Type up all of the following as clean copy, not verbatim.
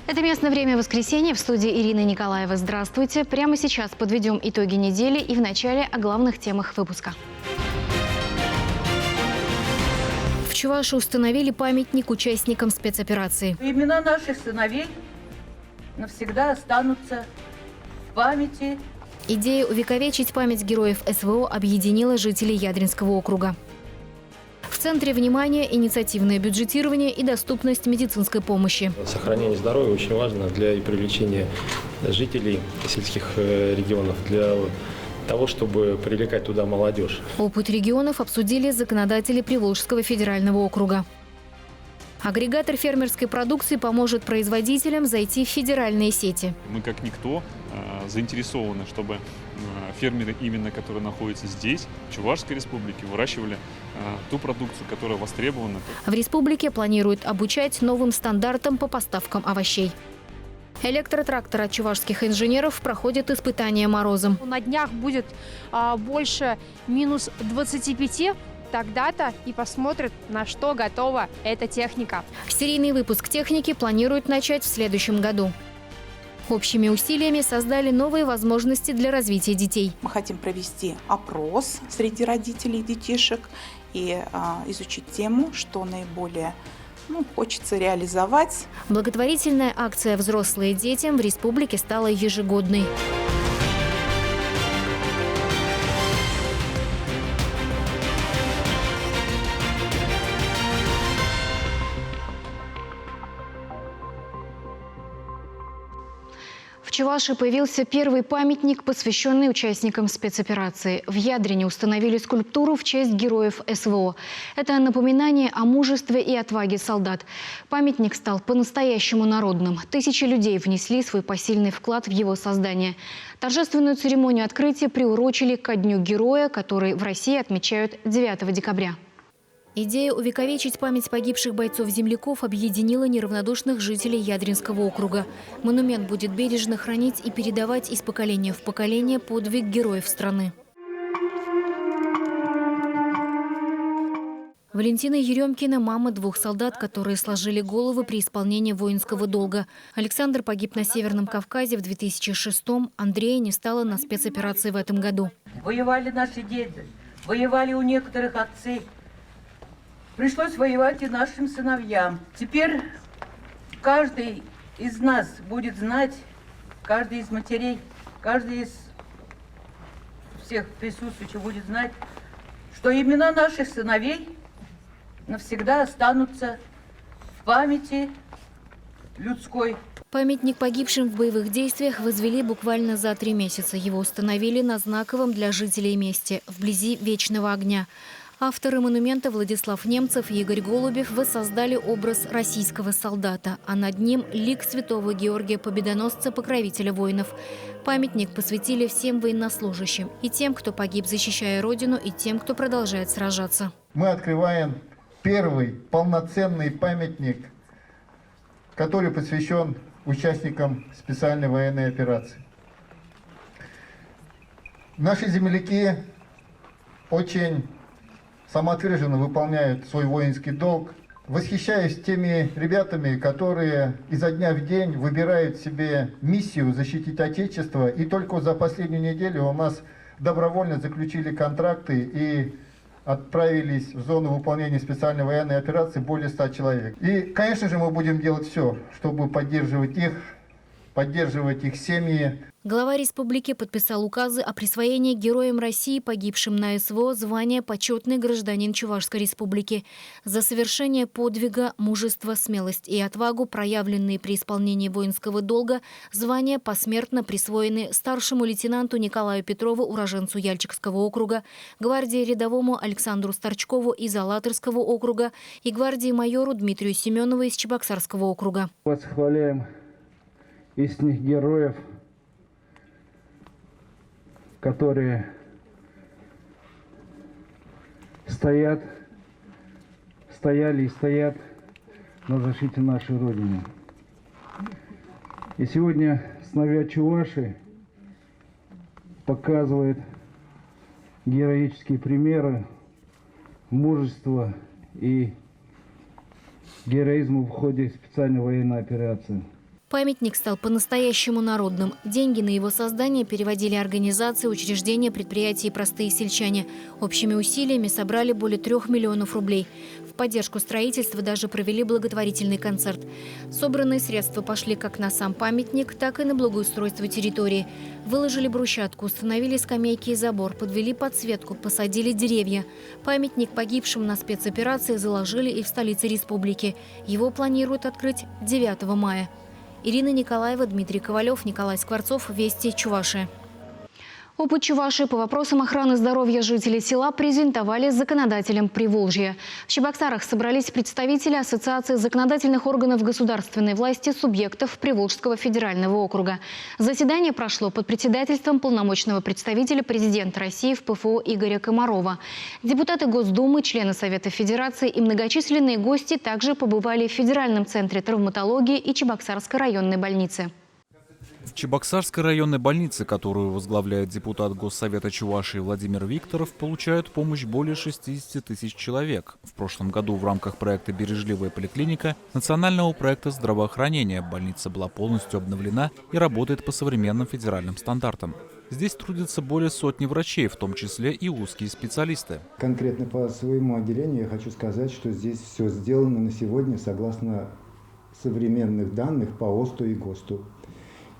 Это местное время воскресенья. В студии Ирина Николаева. Здравствуйте. Прямо сейчас подведем итоги недели и вначале о главных темах выпуска. В Чувашии установили памятник участникам спецоперации. Имена наших сыновей навсегда останутся в памяти. Идея увековечить память героев СВО объединила жителей Ядринского округа. В центре внимания инициативное бюджетирование и доступность медицинской помощи. Сохранение здоровья очень важно для привлечения жителей сельских регионов, для того, чтобы привлекать туда молодежь. Опыт регионов обсудили законодатели Приволжского федерального округа. Агрегатор фермерской продукции поможет производителям зайти в федеральные сети. Мы как никто заинтересованы, чтобы фермеры, именно которые находятся здесь, в Чувашской республике, выращивали ту продукцию, которая востребована. В республике планируют обучать новым стандартам по поставкам овощей. Электротрактор от чувашских инженеров проходит испытания морозом. На днях будет больше минус 25. Тогда-то и посмотрят, на что готова эта техника. Серийный выпуск техники планируют начать в следующем году. Общими усилиями создали новые возможности для развития детей. Мы хотим провести опрос среди родителей детишек и изучить тему, что наиболее хочется реализовать. Благотворительная акция «Взрослые детям» в республике стала ежегодной. В Чувашии появился первый памятник, посвященный участникам спецоперации. В Ядрине установили скульптуру в честь героев СВО. Это напоминание о мужестве и отваге солдат. Памятник стал по-настоящему народным. Тысячи людей внесли свой посильный вклад в его создание. Торжественную церемонию открытия приурочили ко Дню Героя, который в России отмечают 9 декабря. Идея увековечить память погибших бойцов-земляков объединила неравнодушных жителей Ядринского округа. Монумент будет бережно хранить и передавать из поколения в поколение подвиг героев страны. Валентина Еремкина – мама двух солдат, которые сложили головы при исполнении воинского долга. Александр погиб на Северном Кавказе в 2006-м. Андрея не стало на спецоперации в этом году. Воевали наши деды, воевали у некоторых отцы. Пришлось воевать и нашим сыновьям. Теперь каждый из нас будет знать, каждый из матерей, каждый из всех присутствующих будет знать, что имена наших сыновей навсегда останутся в памяти людской. Памятник погибшим в боевых действиях возвели буквально за 3 месяца. Его установили на знаковом для жителей месте, вблизи Вечного огня. Авторы монумента Владислав Немцев и Игорь Голубев воссоздали образ российского солдата, а над ним лик святого Георгия Победоносца, покровителя воинов. Памятник посвятили всем военнослужащим, и тем, кто погиб, защищая Родину, и тем, кто продолжает сражаться. Мы открываем первый полноценный памятник, который посвящен участникам специальной военной операции. Наши земляки очень самоотверженно выполняют свой воинский долг. Восхищаюсь теми ребятами, которые изо дня в день выбирают себе миссию защитить Отечество. И только за последнюю неделю у нас добровольно заключили контракты и отправились в зону выполнения специальной военной операции более 100 человек. И, конечно же, мы будем делать все, чтобы поддерживать их семьи. Глава республики подписал указы о присвоении героям России, погибшим на СВО, звания «Почетный гражданин Чувашской республики». За совершение подвига, мужество, смелость и отвагу, проявленные при исполнении воинского долга, звания посмертно присвоены старшему лейтенанту Николаю Петрову, уроженцу Яльчикского округа, гвардии рядовому Александру Старчкову из Алатырского округа и гвардии майору Дмитрию Семенову из Чебоксарского округа. Восхваляем истинных героев, которые стояли и стоят на защите нашей Родины. И сегодня сыновья Чувашии показывают героические примеры мужества и героизма в ходе специальной военной операции. Памятник стал по-настоящему народным. Деньги на его создание переводили организации, учреждения, предприятия и простые сельчане. Общими усилиями собрали более 3 миллионов рублей. В поддержку строительства даже провели благотворительный концерт. Собранные средства пошли как на сам памятник, так и на благоустройство территории. Выложили брусчатку, установили скамейки и забор, подвели подсветку, посадили деревья. Памятник погибшим на спецоперации заложили и в столице республики. Его планируют открыть 9 мая. Ирина Николаева, Дмитрий Ковалев, Николай Скворцов. Вести, Чувашия. Опыт Чувашии по вопросам охраны здоровья жителей села презентовали законодателям Приволжья. В Чебоксарах собрались представители Ассоциации законодательных органов государственной власти субъектов Приволжского федерального округа. Заседание прошло под председательством полномочного представителя президента России в ПФО Игоря Комарова. Депутаты Госдумы, члены Совета Федерации и многочисленные гости также побывали в Федеральном центре травматологии и Чебоксарской районной больнице. В Чебоксарской районной больнице, которую возглавляет депутат Госсовета Чувашии Владимир Викторов, получают помощь более 60 тысяч человек. В прошлом году в рамках проекта «Бережливая поликлиника» национального проекта здравоохранения больница была полностью обновлена и работает по современным федеральным стандартам. Здесь трудятся более сотни врачей, в том числе и узкие специалисты. Конкретно по своему отделению я хочу сказать, что здесь все сделано на сегодня согласно современных данных по ОСТу и ГОСТу.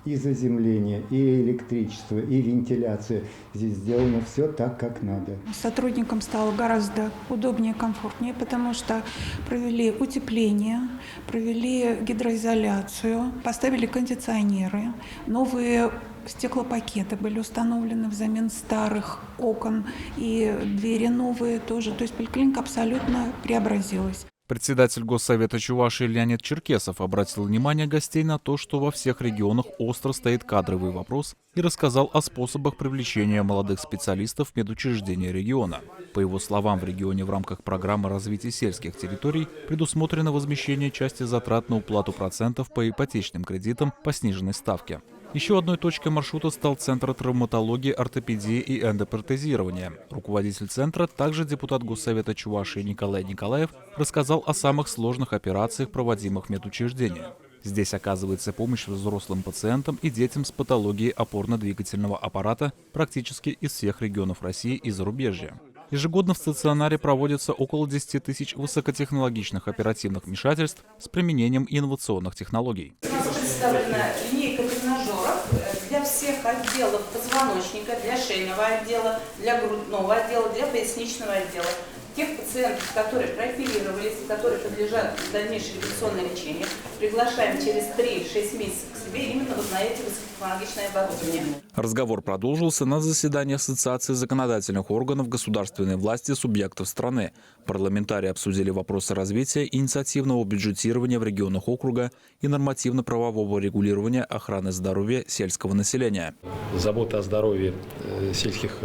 И заземление, и электричество, и вентиляция. Здесь сделано все так, как надо. Сотрудникам стало гораздо удобнее и комфортнее, потому что провели утепление, провели гидроизоляцию, поставили кондиционеры, новые стеклопакеты были установлены взамен старых окон, и двери новые тоже. То есть поликлиника абсолютно преобразилась. Председатель Госсовета Чувашии Леонид Черкесов обратил внимание гостей на то, что во всех регионах остро стоит кадровый вопрос, и рассказал о способах привлечения молодых специалистов в медучреждения региона. По его словам, в регионе в рамках программы развития сельских территорий предусмотрено возмещение части затрат на уплату процентов по ипотечным кредитам по сниженной ставке. Еще одной точкой маршрута стал Центр травматологии, ортопедии и эндопротезирования. Руководитель центра, также депутат Госсовета Чувашии Николай Николаев, рассказал о самых сложных операциях, проводимых в медучреждениях. Здесь оказывается помощь взрослым пациентам и детям с патологией опорно-двигательного аппарата практически из всех регионов России и зарубежья. Ежегодно в стационаре проводится около 10 тысяч высокотехнологичных оперативных вмешательств с применением инновационных технологий. У нас представлена линейка тренажеров для всех отделов позвоночника, для шейного отдела, для грудного отдела, для поясничного отдела. Тех пациентов, которые прооперировались, которые подлежат дальнейшей революционной лечению, приглашаем через 3-6 месяцев к себе именно вот на эти высокотехнологичные оборудования. Разговор продолжился на заседании Ассоциации законодательных органов государственной власти субъектов страны. Парламентарии обсудили вопросы развития инициативного бюджетирования в регионах округа и нормативно-правового регулирования охраны здоровья сельского населения. Забота о здоровье сельских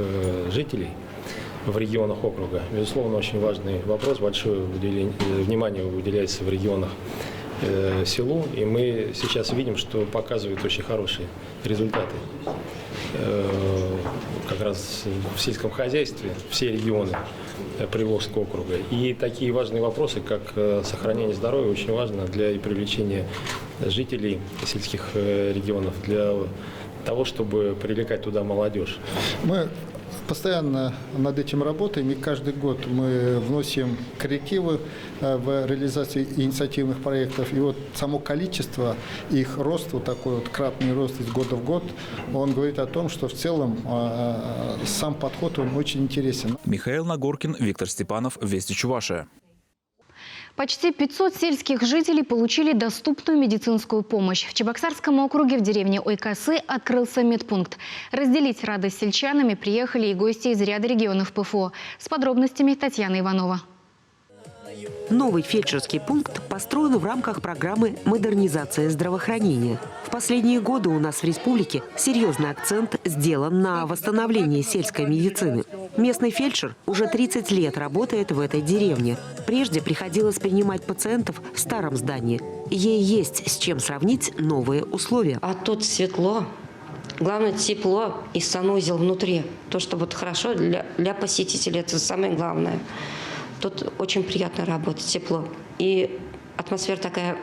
жителей в регионах округа, безусловно, очень важный вопрос. Большое внимание уделяется в регионах селу, и мы сейчас видим, что показывают очень хорошие результаты. Как раз в сельском хозяйстве все регионы Приволжского округа. И такие важные вопросы, как сохранение здоровья, очень важно для привлечения жителей сельских регионов, для того, чтобы привлекать туда молодежь. Мы постоянно над этим работаем, и каждый год мы вносим коррективы в реализацию инициативных проектов. И вот само количество их рост, вот такой вот кратный рост из года в год, он говорит о том, что в целом сам подход он очень интересен. Михаил Нагоркин, Виктор Степанов, Вести Чувашия. Почти 500 сельских жителей получили доступную медицинскую помощь. В Чебоксарском округе в деревне Ойкасы открылся медпункт. Разделить радость с сельчанами приехали и гости из ряда регионов ПФО. С подробностями Татьяна Иванова. Новый фельдшерский пункт построен в рамках программы модернизации здравоохранения. В последние годы у нас в республике серьезный акцент сделан на восстановлении сельской медицины. Местный фельдшер уже 30 лет работает в этой деревне. Прежде приходилось принимать пациентов в старом здании. Ей есть с чем сравнить новые условия. А тут светло. Главное, тепло и санузел внутри. То, что вот хорошо для посетителей, это самое главное. Тут очень приятно работать, тепло. И атмосфера такая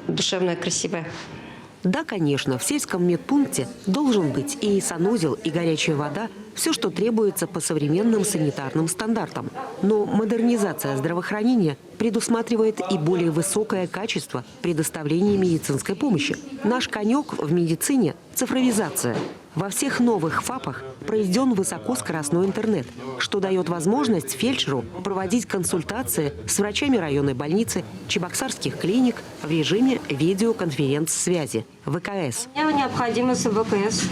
душевная, красивая. Да, конечно, в сельском медпункте должен быть и санузел, и горячая вода, все, что требуется по современным санитарным стандартам. Но модернизация здравоохранения предусматривает и более высокое качество предоставления медицинской помощи. Наш конек в медицине – цифровизация. Во всех новых ФАПах произведен высокоскоростной интернет, что дает возможность фельдшеру проводить консультации с врачами районной больницы, чебоксарских клиник в режиме видеоконференц-связи ВКС. Мне необходимо ВКС.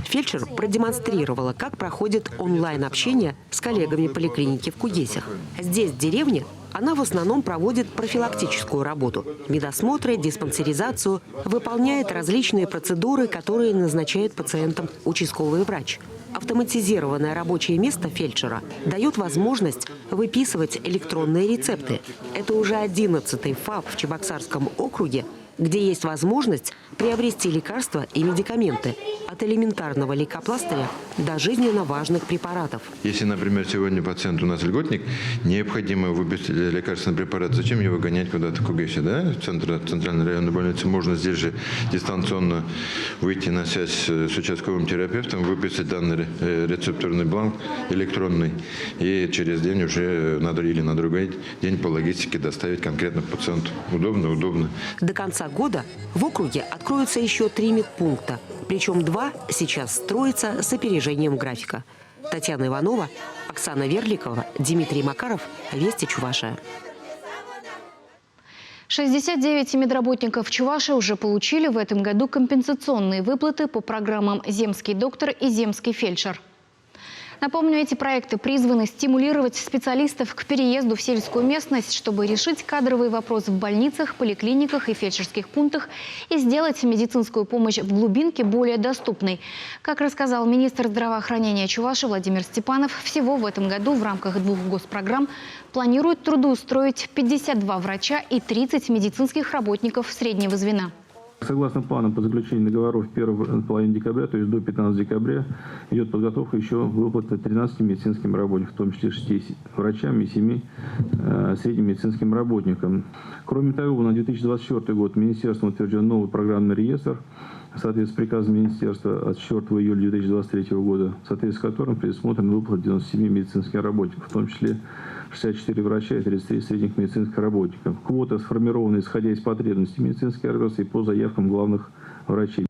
Фельдшер продемонстрировала, как проходит онлайн-общение с коллегами поликлиники в Кудесях. Здесь, в деревне, она в основном проводит профилактическую работу. Медосмотры, диспансеризацию, выполняет различные процедуры, которые назначает пациентам участковый врач. Автоматизированное рабочее место фельдшера дает возможность выписывать электронные рецепты. Это уже 11-й ФАП в Чебоксарском округе, где есть возможность приобрести лекарства и медикаменты от элементарного лейкопластыря до жизненно важных препаратов. Если, например, сегодня пациент у нас льготник, необходимо выписать лекарственный препарат, зачем его гонять куда-то в Кугесе, да? В центральной районной больнице можно здесь же дистанционно выйти на связь с участковым терапевтом, выписать данный рецептурный бланк электронный, и через день уже или на другой день по логистике доставить конкретно пациенту. Удобно. До конца года в округе откроются еще 3 медпункта. Причем 2 сейчас строятся с опережением графика. Татьяна Иванова, Оксана Верликова, Дмитрий Макаров. Вести Чувашия. 69 медработников Чувашии уже получили в этом году компенсационные выплаты по программам «Земский доктор» и «Земский фельдшер». Напомню, эти проекты призваны стимулировать специалистов к переезду в сельскую местность, чтобы решить кадровый вопрос в больницах, поликлиниках и фельдшерских пунктах и сделать медицинскую помощь в глубинке более доступной. Как рассказал министр здравоохранения Чувашии Владимир Степанов, всего в этом году в рамках 2 госпрограмм планируют трудоустроить 52 врача и 30 медицинских работников среднего звена. Согласно плану по заключению договоров в первой половине декабря, то есть до 15 декабря, идет подготовка еще выплаты 13 медицинским работникам, в том числе 6 врачам и 7 средним медицинским работникам. Кроме того, на 2024 год Министерством утвержден новый программный реестр, в соответствии с приказом Министерства от 4 июля 2023 года, в соответствии с которым предусмотрен выплата 97 медицинских работников, в том числе 64 врача и 33 средних медицинских работников. Квота сформирована исходя из потребностей медицинской организации по заявкам главных врачей.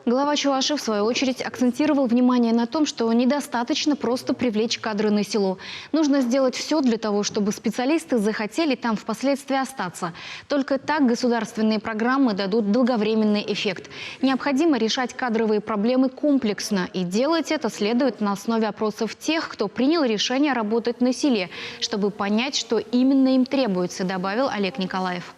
Глава Чувашии, в свою очередь, акцентировал внимание на том, что недостаточно просто привлечь кадры на село. Нужно сделать все для того, чтобы специалисты захотели там впоследствии остаться. Только так государственные программы дадут долговременный эффект. Необходимо решать кадровые проблемы комплексно. И делать это следует на основе опросов тех, кто принял решение работать на селе, чтобы понять, что именно им требуется, добавил Олег Николаев.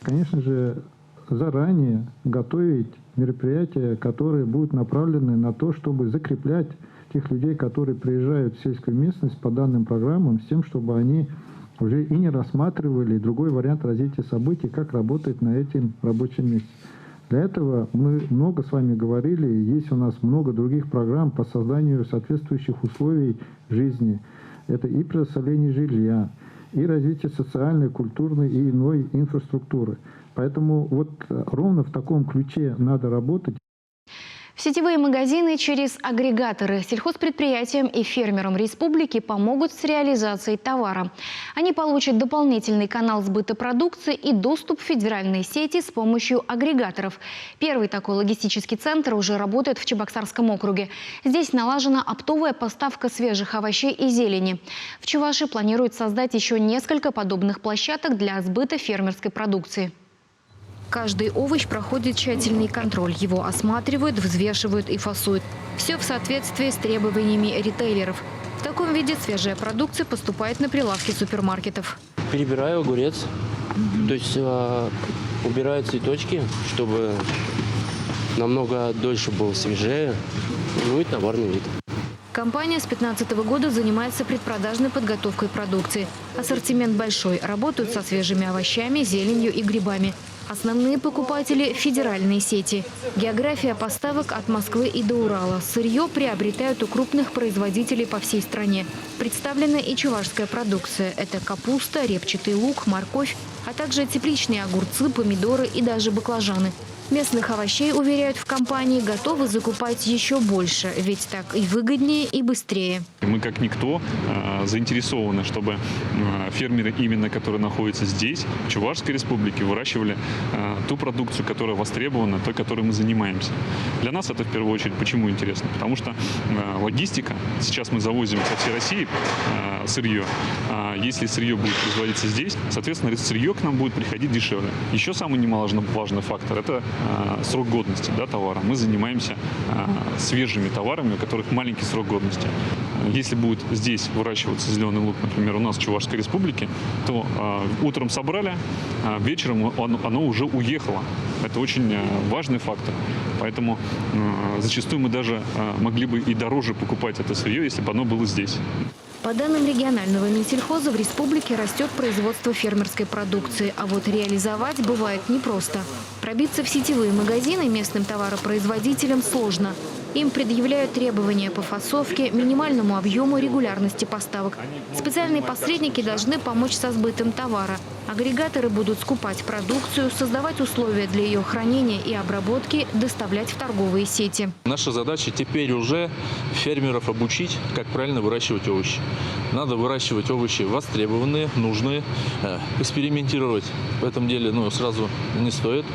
Конечно же, заранее готовить мероприятия, которые будут направлены на то, чтобы закреплять тех людей, которые приезжают в сельскую местность по данным программам, с тем, чтобы они уже и не рассматривали другой вариант развития событий, как работать на этом рабочем месте. Для этого мы много с вами говорили, есть у нас много других программ по созданию соответствующих условий жизни. Это и предоставление жилья, и развитие социальной, культурной и иной инфраструктуры. Поэтому вот ровно в таком ключе надо работать. В сетевые магазины через агрегаторы сельхозпредприятиям и фермерам республики помогут с реализацией товара. Они получат дополнительный канал сбыта продукции и доступ в федеральные сети с помощью агрегаторов. Первый такой логистический центр уже работает в Чебоксарском округе. Здесь налажена оптовая поставка свежих овощей и зелени. В Чувашии планируют создать еще несколько подобных площадок для сбыта фермерской продукции. Каждый овощ проходит тщательный контроль. Его осматривают, взвешивают и фасуют. Все в соответствии с требованиями ритейлеров. В таком виде свежая продукция поступает на прилавки супермаркетов. Перебираю огурец, то есть убираю цветочки, чтобы намного дольше был свежее, ну и товарный вид. Компания с 2015 года занимается предпродажной подготовкой продукции. Ассортимент большой. Работают со свежими овощами, зеленью и грибами. Основные покупатели – федеральные сети. География поставок от Москвы и до Урала. Сырье приобретают у крупных производителей по всей стране. Представлена и чувашская продукция. Это капуста, репчатый лук, морковь, а также тепличные огурцы, помидоры и даже баклажаны. Местных овощей, уверяют в компании, готовы закупать еще больше, ведь так и выгоднее, и быстрее. Мы как никто заинтересованы, чтобы фермеры, именно которые находятся здесь, в Чувашской республике, выращивали ту продукцию, которая востребована, той, которой мы занимаемся. Для нас это в первую очередь почему интересно? Потому что логистика, сейчас мы завозим со всей России сырье, если сырье будет производиться здесь, соответственно, сырье к нам будет приходить дешевле. Еще самый немаловажный фактор – это срок годности товара. Мы занимаемся свежими товарами, у которых маленький срок годности. Если будет здесь выращиваться зеленый лук, например, у нас в Чувашской республике, то утром собрали, вечером оно уже уехало. Это очень важный фактор. Поэтому зачастую мы даже могли бы и дороже покупать это сырье, если бы оно было здесь. По данным регионального Минсельхоза, в республике растет производство фермерской продукции, а вот реализовать бывает непросто. Пробиться в сетевые магазины местным товаропроизводителям сложно. Им предъявляют требования по фасовке, минимальному объему, регулярности поставок. Специальные посредники должны помочь со сбытом товара. Агрегаторы будут скупать продукцию, создавать условия для ее хранения и обработки, доставлять в торговые сети. Наша задача теперь уже фермеров обучить, как правильно выращивать овощи. Надо выращивать овощи востребованные, нужные. Экспериментировать в этом деле сразу не стоит,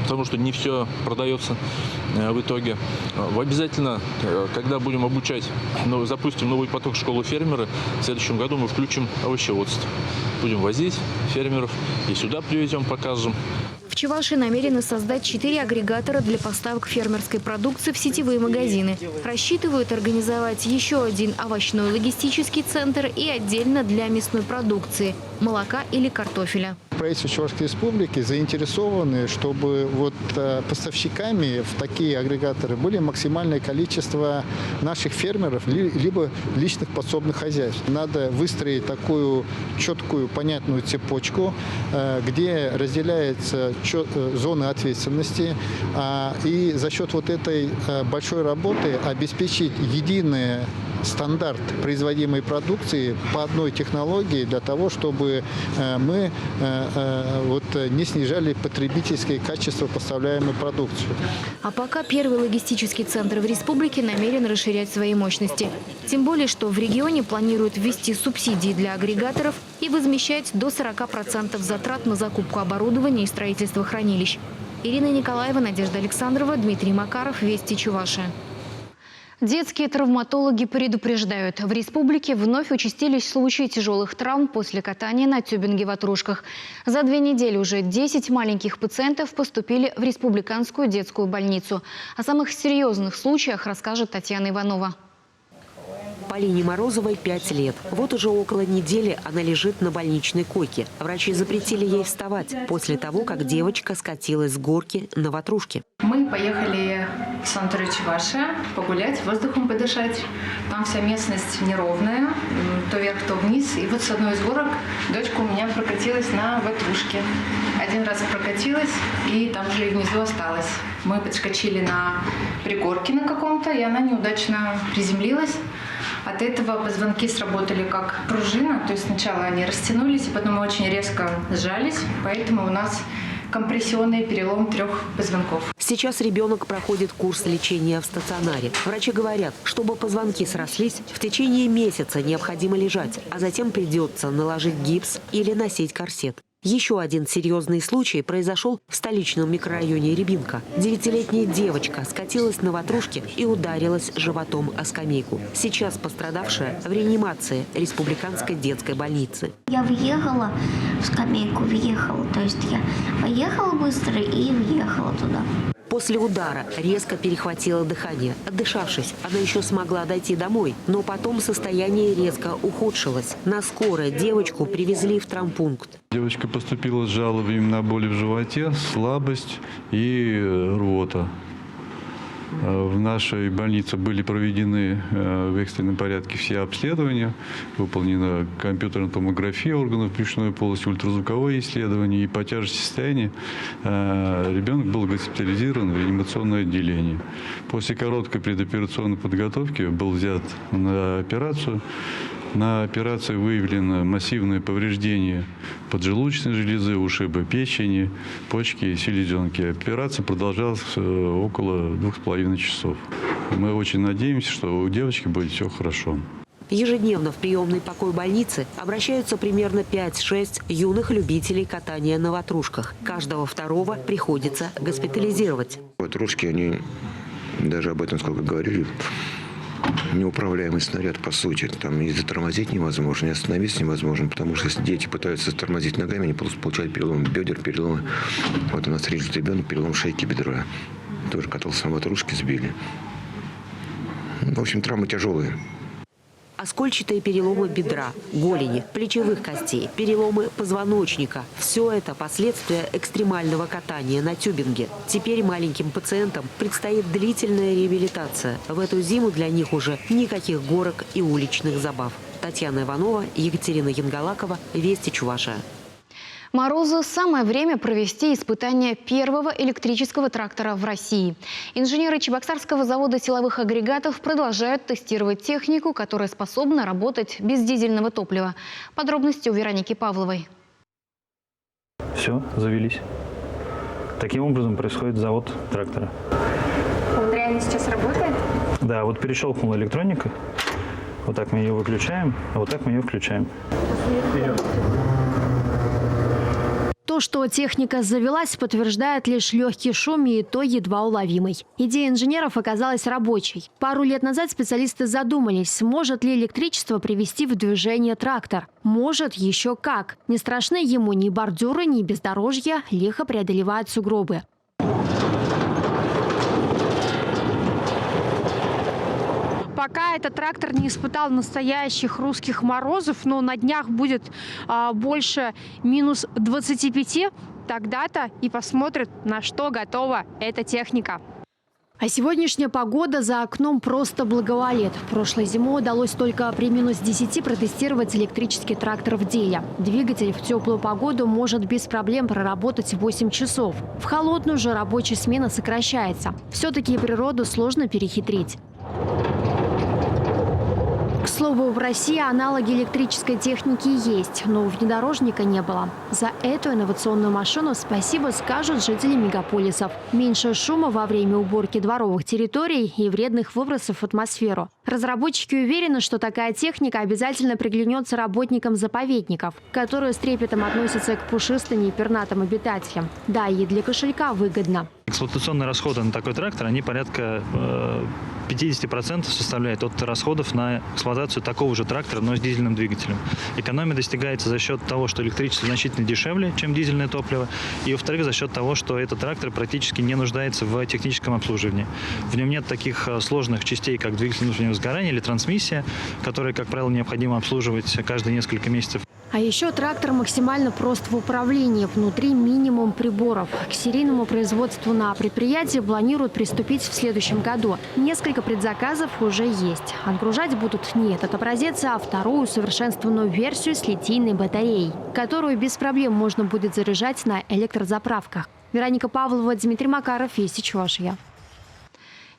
потому что не все продается в итоге. Обязательно, когда будем обучать, запустим новый поток школы фермера, в следующем году мы включим овощеводство. Будем возить фермеров и сюда привезем, покажем. В Чувашии намерены создать 4 агрегатора для поставок фермерской продукции в сетевые магазины. Рассчитывают организовать еще один овощной логистический центр и отдельно для мясной продукции – молока или картофеля. Правительство Чувашской республики заинтересованы, чтобы поставщиками в такие агрегаторы были максимальное количество наших фермеров, либо личных подсобных хозяйств. Надо выстроить такую четкую, понятную цепочку, где разделяется зоны ответственности, и за счет вот этой большой работы обеспечить единый стандарт производимой продукции по одной технологии для того, чтобы мы не снижали потребительское качество поставляемой продукции. А пока первый логистический центр в республике намерен расширять свои мощности. Тем более, что в регионе планируют ввести субсидии для агрегаторов и возмещать до 40% затрат на закупку оборудования и строительство хранилищ. Ирина Николаева, Надежда Александрова, Дмитрий Макаров, Вести Чувашия. Детские травматологи предупреждают, в республике вновь участились случаи тяжелых травм после катания на тюбинге-ватрушках. За 2 недели уже 10 маленьких пациентов поступили в республиканскую детскую больницу. О самых серьезных случаях расскажет Татьяна Иванова. Полине Морозовой 5 лет. Вот уже около недели она лежит на больничной койке. Врачи запретили ей вставать после того, как девочка скатилась с горки на ватрушке. Мы поехали в санаторий Чувашия погулять, воздухом подышать. Там вся местность неровная, то вверх, то вниз. И вот с одной из горок дочка у меня прокатилась на ватрушке. Один раз прокатилась, и там же и внизу осталась. Мы подскочили на пригорке на каком-то, и она неудачно приземлилась. От этого позвонки сработали как пружина, то есть сначала они растянулись, и потом очень резко сжались, поэтому у нас компрессионный перелом 3 позвонков. Сейчас ребенок проходит курс лечения в стационаре. Врачи говорят, чтобы позвонки срослись, в течение месяца необходимо лежать, а затем придется наложить гипс или носить корсет. Еще один серьезный случай произошел в столичном микрорайоне Рябинка. 9-летняя девочка скатилась на ватрушке и ударилась животом о скамейку. Сейчас пострадавшая в реанимации республиканской детской больницы. Я въехала в скамейку, то есть я поехала быстро и въехала туда. После удара резко перехватило дыхание. Отдышавшись, она еще смогла дойти домой, но потом состояние резко ухудшилось. На скорой девочку привезли в травмпункт. Девочка поступила с жалобами на боли в животе, слабость и рвота. В нашей больнице были проведены в экстренном порядке все обследования, выполнена компьютерная томография органов брюшной полости, ультразвуковое исследование, и по тяжести состояния ребенок был госпитализирован в реанимационное отделение. После короткой предоперационной подготовки был взят на операцию. На операции выявлено массивное повреждение поджелудочной железы, ушибы печени, почки и селезенки. Операция продолжалась около 2,5 часов. Мы очень надеемся, что у девочки будет все хорошо. Ежедневно в приемный покой больницы обращаются примерно 5-6 юных любителей катания на ватрушках. Каждого второго приходится госпитализировать. Ватрушки, они даже об этом сколько говорили, неуправляемый снаряд, по сути. Там и затормозить невозможно, и остановиться невозможно, потому что если дети пытаются тормозить ногами, они получают перелом бедер, переломы. Вот у нас режет ребенок, перелом шейки бедра. Тоже катался на ватрушке, сбили. В общем, травмы тяжелые. Оскольчатые переломы бедра, голени, плечевых костей, переломы позвоночника – все это последствия экстремального катания на тюбинге. Теперь маленьким пациентам предстоит длительная реабилитация. В эту зиму для них уже никаких горок и уличных забав. Татьяна Иванова, Екатерина Янгалакова, Вести Чувашия. Морозу самое время провести испытания первого электрического трактора в России. Инженеры Чебоксарского завода силовых агрегатов продолжают тестировать технику, которая способна работать без дизельного топлива. Подробности у Вероники Павловой. Все, завелись. Таким образом происходит завод трактора. Он реально сейчас работает? Да, вот перещелкнула электроника. Вот так мы ее выключаем, а вот так мы ее включаем. То, что техника завелась, подтверждает лишь легкий шум, и то едва уловимый. Идея инженеров оказалась рабочей. Пару лет назад специалисты задумались, сможет ли электричество привести в движение трактор. Может, еще как. Не страшны ему ни бордюры, ни бездорожья, лихо преодолевают сугробы. Пока этот трактор не испытал настоящих русских морозов, но на днях будет больше минус 25, тогда-то и посмотрят, на что готова эта техника. А сегодняшняя погода за окном просто благоволит. Прошлой зимой удалось только при минус 10 протестировать электрический трактор в деле. Двигатель в теплую погоду может без проблем проработать 8 часов. В холодную же рабочая смена сокращается. Все-таки природу сложно перехитрить. К слову, в России аналоги электрической техники есть, но внедорожника не было. За эту инновационную машину спасибо скажут жители мегаполисов. Меньше шума во время уборки дворовых территорий и вредных выбросов в атмосферу. Разработчики уверены, что такая техника обязательно приглянется работникам заповедников, которые с трепетом относятся к пушистым и пернатым обитателям. Да, и для кошелька выгодно. Эксплуатационные расходы на такой трактор, они порядка 50% составляют от расходов на эксплуатацию такого же трактора, но с дизельным двигателем. Экономия достигается за счет того, что электричество значительно дешевле, чем дизельное топливо, и, во-вторых, за счет того, что этот трактор практически не нуждается в техническом обслуживании. В нем нет таких сложных частей, как двигатель внутреннего сгорания или трансмиссия, которые, как правило, необходимо обслуживать каждые несколько месяцев. А еще трактор максимально прост в управлении. Внутри минимум приборов. К серийному производству на предприятии планируют приступить в следующем году. Несколько предзаказов уже есть. Отгружать будут не этот образец, а вторую усовершенствованную версию с литийной батареей, которую без проблем можно будет заряжать на электрозаправках. Вероника Павлова, Дмитрий Макаров, Вести Чувашия.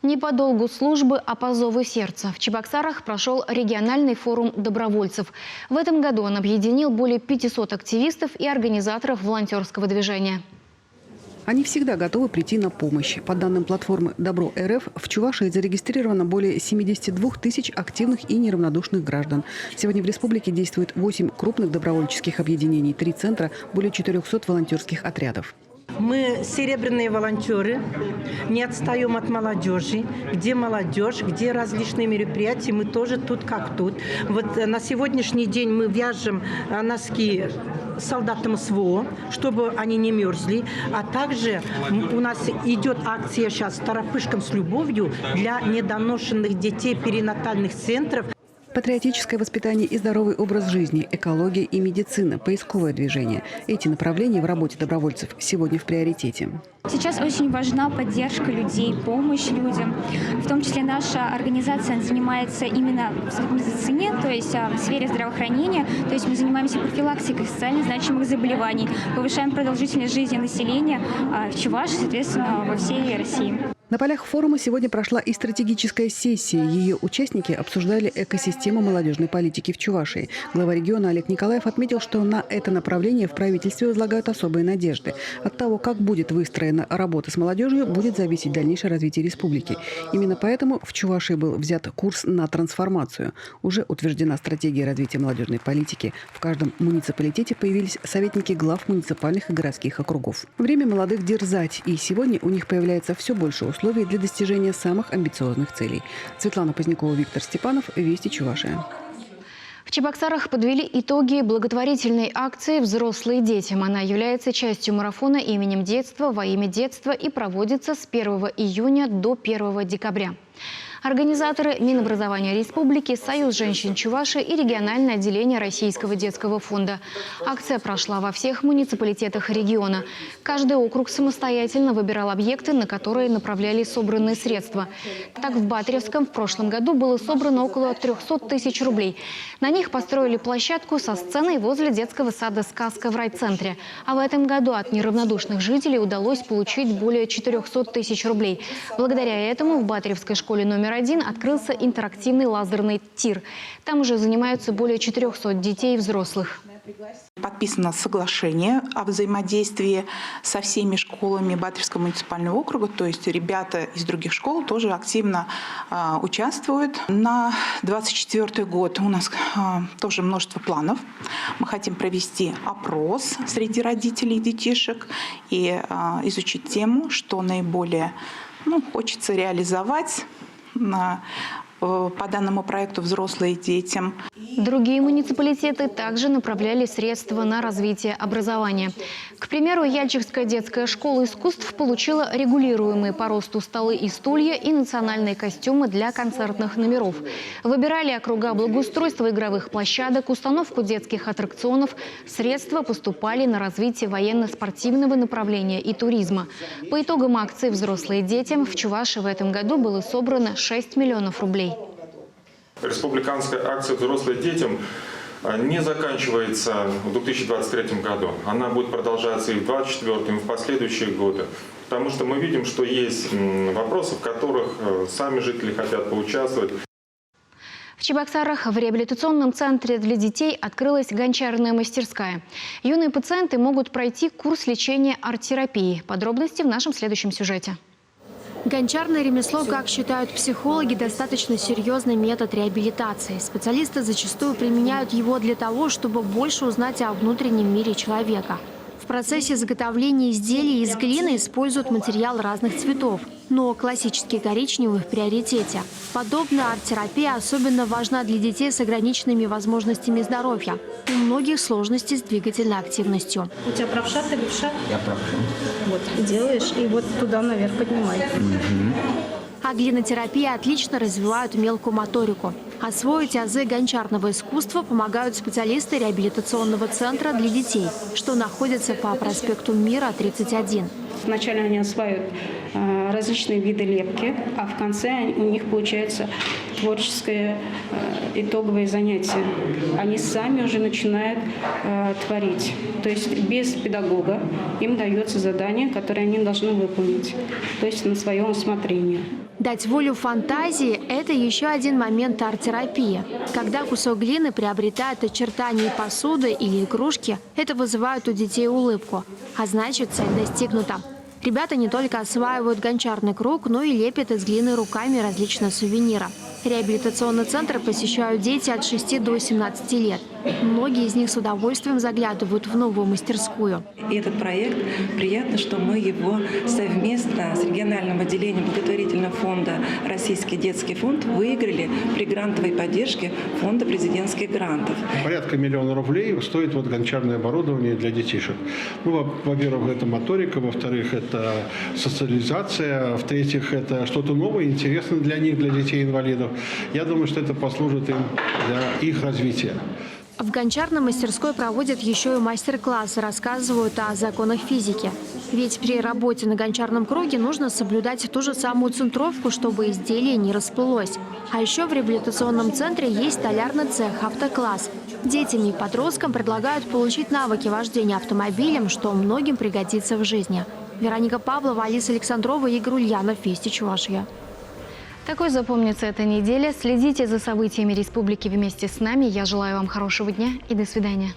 Не по долгу службы, а по зову сердца. В Чебоксарах прошел региональный форум добровольцев. В этом году он объединил более 500 активистов и организаторов волонтерского движения. Они всегда готовы прийти на помощь. По данным платформы «Добро.РФ», в Чувашии зарегистрировано более 72 тысяч активных и неравнодушных граждан. Сегодня в республике действует 8 крупных добровольческих объединений, 3 центра, более 400 волонтерских отрядов. Мы серебряные волонтеры, не отстаем от молодежи. Где молодежь, где различные мероприятия, мы тоже тут как тут. Вот на сегодняшний день мы вяжем носки солдатам СВО, чтобы они не мерзли. А также у нас идет акция сейчас «Торопышкам с любовью» для недоношенных детей перинатальных центров. Патриотическое воспитание и здоровый образ жизни, экология и медицина, поисковое движение. Эти направления в работе добровольцев сегодня в приоритете. Сейчас очень важна поддержка людей, помощь людям. В том числе наша организация занимается именно в медицине, то есть в сфере здравоохранения. То есть мы занимаемся профилактикой социально значимых заболеваний, повышаем продолжительность жизни населения в Чувашии, соответственно, во всей России. На полях форума сегодня прошла и стратегическая сессия. Ее участники обсуждали экосистему молодежной политики в Чувашии. Глава региона Олег Николаев отметил, что на это направление в правительстве возлагают особые надежды. От того, как будет выстроена работа с молодежью, будет зависеть дальнейшее развитие республики. Именно поэтому в Чувашии был взят курс на трансформацию. Уже утверждена стратегия развития молодежной политики. В каждом муниципалитете появились советники глав муниципальных и городских округов. Время молодых дерзать, и сегодня у них появляется все больше условий для достижения самых амбициозных целей. Светлана Позднякова, Виктор Степанов, Вести Чувашия. В Чебоксарах подвели итоги благотворительной акции «Взрослые детям». Она является частью марафона именем детства во имя детства и проводится с 1 июня до 1 декабря. Организаторы Минобразования Республики, Союз женщин Чувашии и региональное отделение Российского детского фонда. Акция прошла во всех муниципалитетах региона. Каждый округ самостоятельно выбирал объекты, на которые направляли собранные средства. Так, в Батревском в прошлом году было собрано около 300 тысяч рублей. На них построили площадку со сценой возле детского сада «Сказка» в райцентре. А в этом году от неравнодушных жителей удалось получить более 400 тысяч рублей. Благодаря этому в Батревской школе номер 1 открылся интерактивный лазерный тир. Там уже занимаются более 400 детей и взрослых. Подписано соглашение о взаимодействии со всеми школами Батревского муниципального округа, то есть ребята из других школ тоже активно участвуют. На 2024 год у нас тоже множество планов. Мы хотим провести опрос среди родителей детишек и изучить тему, что наиболее хочется реализовать по данному проекту «Взрослые детям». Другие муниципалитеты также направляли средства на развитие образования. К примеру, Яльчевская детская школа искусств получила регулируемые по росту столы и стулья и национальные костюмы для концертных номеров. Выбирали округа благоустройства игровых площадок, установку детских аттракционов. Средства поступали на развитие военно-спортивного направления и туризма. По итогам акции «Взрослые детям» в Чувашии в этом году было собрано 6 миллионов рублей. Республиканская акция «Взрослые детям» не заканчивается в 2023 году. Она будет продолжаться и в 2024, и в последующие годы. Потому что мы видим, что есть вопросы, в которых сами жители хотят поучаствовать. В Чебоксарах в реабилитационном центре для детей открылась гончарная мастерская. Юные пациенты могут пройти курс лечения арт-терапии. Подробности в нашем следующем сюжете. Гончарное ремесло, как считают психологи, достаточно серьезный метод реабилитации. Специалисты зачастую применяют его для того, чтобы больше узнать о внутреннем мире человека. В процессе заготовления изделий из глины используют материал разных цветов, но классический коричневый в приоритете. Подобная арт-терапия особенно важна для детей с ограниченными возможностями здоровья. У многих сложности с двигательной активностью. У тебя правша, ты левша? Я правша. Вот, делаешь и вот туда наверх поднимай. А глинотерапия отлично развивает мелкую моторику. Освоить азы гончарного искусства помогают специалисты реабилитационного центра для детей, что находится по проспекту Мира, 31. Вначале они осваивают различные виды лепки, а в конце у них получается творческое итоговое занятие. Они сами уже начинают творить. То есть без педагога им дается задание, которое они должны выполнить, то есть на своем усмотрение. Дать волю фантазии – это еще один момент арт-терапии. Когда кусок глины приобретает очертания посуды или игрушки, это вызывает у детей улыбку. А значит, цель достигнута. Ребята не только осваивают гончарный круг, но и лепят из глины руками различные сувениры. Реабилитационный центр посещают дети от 6 до 17 лет. Многие из них с удовольствием заглядывают в новую мастерскую. И этот проект, приятно, что мы его совместно с региональным отделением благотворительного фонда «Российский детский фонд» выиграли при грантовой поддержке фонда президентских грантов. Порядка 1 миллиона рублей стоит гончарное оборудование для детишек. Во-первых, это моторика, во-вторых, это социализация, в-третьих, это что-то новое, интересное для них, для детей-инвалидов. Я думаю, что это послужит им для их развития. В гончарной мастерской проводят еще и мастер-классы, рассказывают о законах физики. Ведь при работе на гончарном круге нужно соблюдать ту же самую центровку, чтобы изделие не расплылось. А еще в реабилитационном центре есть столярный цех «Автокласс». Детям и подросткам предлагают получить навыки вождения автомобилем, что многим пригодится в жизни. Вероника Павлова, Алиса Александрова, Игорь Ульянов. Вести Чувашия. Такой запомнится эта неделя. Следите за событиями республики вместе с нами. Я желаю вам хорошего дня и до свидания.